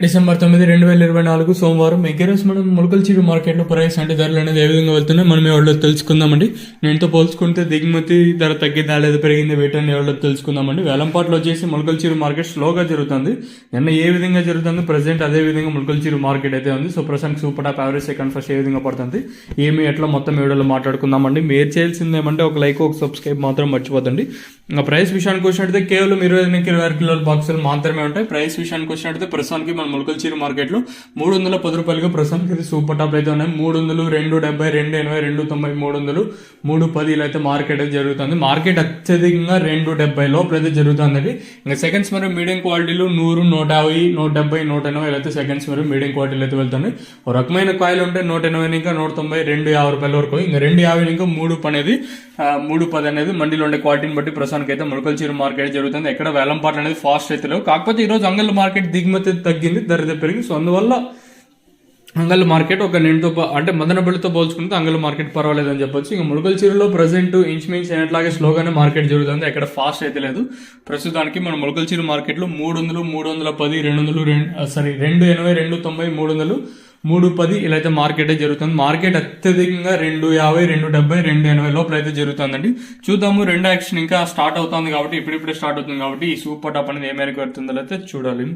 December 9, 2024 సోమవారం ఎగ్గరస్ మనం ములకల్చిరు మార్కెట్లో ప్రైస్ అంటే ధరలు అనేది ఏ విధంగా వెళ్తున్నాయి మనం ఎవరిలో తెలుసుకుందామండి. నేనుతో పోల్చుకుంటే దిగుమతి ధర తగ్గిందా లేదా పెరిగింది వీటన్ని ఎవరిలో తెలుసుకుందామండి. వేలంపాట్లో వచ్చేసి ములకల్చిరు మార్కెట్ స్లోగా జరుగుతుంది. నిన్న ఏ విధంగా జరుగుతుంది ప్రజెంట్ అదే విధంగా ములకల్చిరు మార్కెట్ అయితే ఉంది. సో ప్రస్తుతానికి super top average second first ఏ విధంగా పడుతుంది ఏమి ఎట్లా మొత్తం వీడియోలో మాట్లాడుకుందామండి. మీరు చేయాల్సింది ఏమంటే ఒక లైక్ ఒక సబ్స్క్రైబ్ మాత్రం మర్చిపోతండి. ఇంకా ప్రైస్ విషయానికి వచ్చినట్టయితే కేవలం 25 కిలోల బాక్సులు మాత్రమే ఉంటాయి. ప్రైస్ విషయానికి వచ్చినట్టయితే ప్రస్తుతానికి మన ములకల్చిరు మార్కెట్లో 310 రూపాయలుగా ప్రస్తుతానికి ఇది సూపర్ టాప్ అయితే ఉన్నాయి. 300, 270, 280, 290, 300, 310 ఇలా అయితే మార్కెట్ అయితే జరుగుతుంది. మార్కెట్ అత్యధికంగా 270 లోపల అయితే జరుగుతుంది. ఇంకా సెకండ్స్ మరియు మీడియం క్వాలిటీలు 100, 150, 170, 180 ఇలా అయితే సెకండ్స్ మరియు మీడియం క్వాలిటీలు అయితే వెళ్తుంది. ఒక రకమైన కాయలు ఉంటే 180 ఇంకా 190, 250 రూపాయల వరకు. ఇంకా 250 ఇంకా 310 అనేది 310 అనేది మండీలో ఉండే క్వాలిటీని బట్టి ప్రస్తుతానికి అయితే ములకల్చిరు మార్కెట్ జరుగుతుంది. ఎక్కడ వేలంపాట్లు అనేది ఫాస్ట్ అయితే లేవు. కాకపోతే ఈరోజు అంగళ్ళ మార్కెట్ దిగుమతి తగ్గింది, ధర పెరిగింది. సో అందువల్ల అంగళ్ళ మార్కెట్ ఒక నిండుతో అంటే మదనపల్లితో పోల్చుకుంటే అంగళ్ళ మార్కెట్ పర్వాలేదు అని చెప్పొచ్చు. ఇంకా ములకల్చిరులో ప్రజెంట్ ఇంచుమించు అయినట్లాగే స్లోగానే మార్కెట్ జరుగుతుంది, ఎక్కడ ఫాస్ట్ అయితే లేదు. ప్రస్తుతానికి మన ములకల్చిరు మార్కెట్లో 300, 310, 280, 290, 300, 310 ఇలా అయితే మార్కెట్ జరుగుతుంది. మార్కెట్ అత్యధికంగా 250, 270, 280 లోపల అయితే జరుగుతుందండి. చూద్దాము, రెండో యాక్షన్ ఇంకా స్టార్ట్ అవుతుంది కాబట్టి ఇప్పుడిప్పుడే స్టార్ట్ అవుతుంది కాబట్టి ఈ సూపర్ టాప్ అనేది ఏ మేరకు పెడుతుందో అయితే చూడాలి.